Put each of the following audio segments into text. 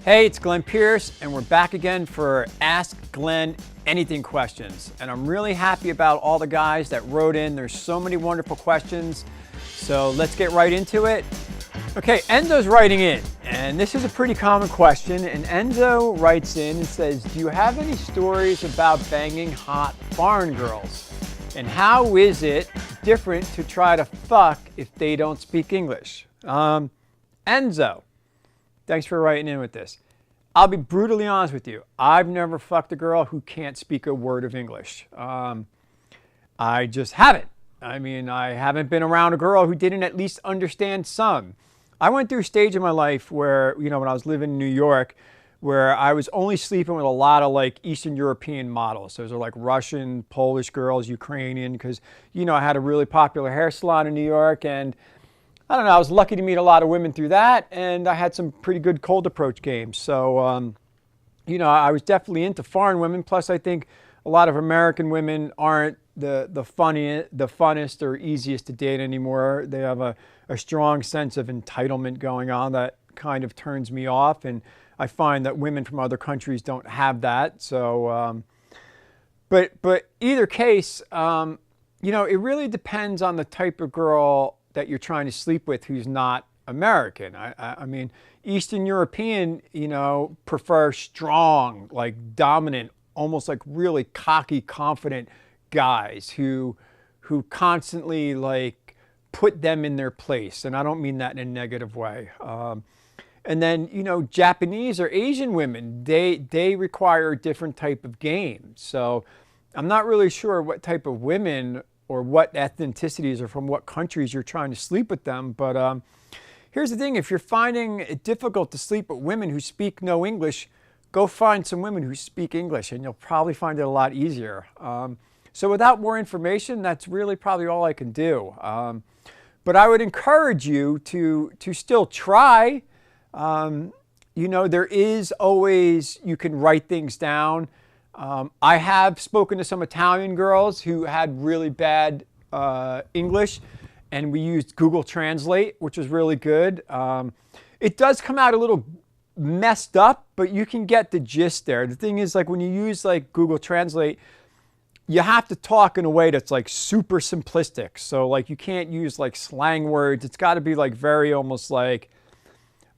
Hey, it's Glenn Pearce, and we're back again for Ask Glenn Anything questions. And I'm really happy about all the guys that wrote in. There's so many wonderful questions. So let's get right into it. Okay, Enzo's writing in, and this is a pretty common question. And Enzo writes in and says, do you have any stories about banging hot foreign girls? And how is it different to try to fuck if they don't speak English? Enzo, thanks for writing in with this. I'll be brutally honest with you. I've never fucked a girl who can't speak a word of English. I just haven't. I mean, I haven't been around a girl who didn't at least understand some. I went through a stage in my life where, you know, when I was living in New York, where I was only sleeping with a lot of like Eastern European models. Those are like Russian, Polish girls, Ukrainian, because, you know, I had a really popular hair salon in New York, and I don't know, I was lucky to meet a lot of women through that, and I had some pretty good cold approach games. So, you know, I was definitely into foreign women. Plus, I think a lot of American women aren't the funnest or easiest to date anymore. They have a strong sense of entitlement going on that kind of turns me off, and I find that women from other countries don't have that. So, but either case, you know, it really depends on the type of girl that you're trying to sleep with who's not American. I mean, Eastern European, you know, prefer strong, like dominant, almost like really cocky, confident guys who constantly like put them in their place. And I don't mean that in a negative way. And then, you know, Japanese or Asian women, they require a different type of game. So I'm not really sure what type of women or what ethnicities or from what countries you're trying to sleep with them. But here's the thing, if you're finding it difficult to sleep with women who speak no English, go find some women who speak English, and you'll probably find it a lot easier. So without more information, that's really probably all I can do. But I would encourage you to still try. You know, there is always, you can write things down. I have spoken to some Italian girls who had really bad English, and we used Google Translate, which was really good. It does come out a little messed up, but you can get the gist there. The thing is, like, when you use like Google Translate, you have to talk in a way that's like super simplistic. So like you can't use like slang words. It's got to be like very almost like,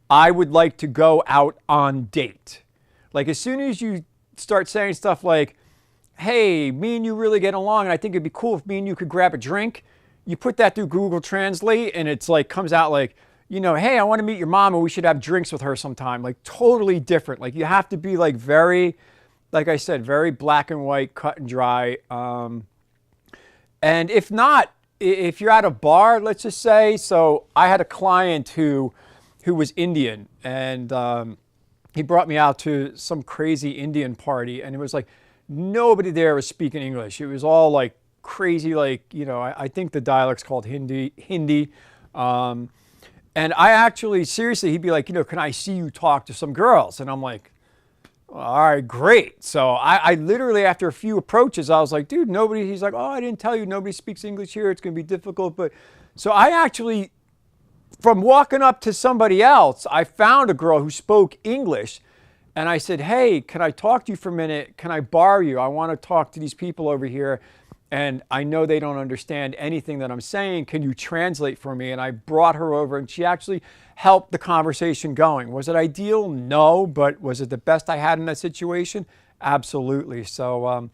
I would like to go out on date. Like as soon as you start saying stuff like, hey, me and you really get along, and I think it'd be cool if me and you could grab a drink. You put that through Google Translate, and it's like, comes out like, you know, hey, I want to meet your mom and we should have drinks with her sometime. Like totally different. Like you have to be like very, like I said, very black and white, cut and dry. And if not, if you're at a bar, let's just say, so I had a client who was Indian, and he brought me out to some crazy Indian party, and it was like nobody there was speaking English. It was all like crazy, like, you know, I think the dialect's called Hindi. And I actually, seriously, he'd be like, you know, can I see you talk to some girls? And I'm like, all right, great. So I literally, after a few approaches, I was like, dude, nobody, he's like, oh, I didn't tell you, nobody speaks English here. It's going to be difficult. But so I actually, from walking up to somebody else, I found a girl who spoke English, and I said, hey, can I talk to you for a minute? Can I borrow you? I want to talk to these people over here, and I know they don't understand anything that I'm saying. Can you translate for me? And I brought her over, and she actually helped the conversation going. Was it ideal? No, but was it the best I had in that situation? Absolutely. So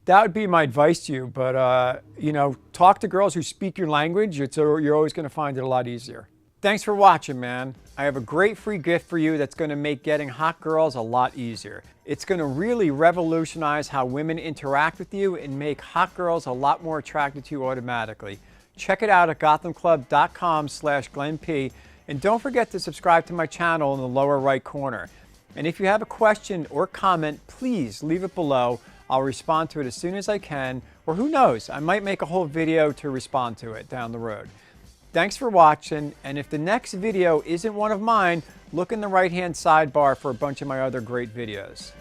that would be my advice to you. But, you know, talk to girls who speak your language. You're always going to find it a lot easier. Thanks for watching, man. I have a great free gift for you that's going to make getting hot girls a lot easier. It's going to really revolutionize how women interact with you and make hot girls a lot more attracted to you automatically. Check it out at gothamclub.com/GlennP, and don't forget to subscribe to my channel in the lower right corner. And if you have a question or comment, please leave it below. I'll respond to it as soon as I can, or who knows, I might make a whole video to respond to it down the road. Thanks for watching, and if the next video isn't one of mine, look in the right-hand sidebar for a bunch of my other great videos.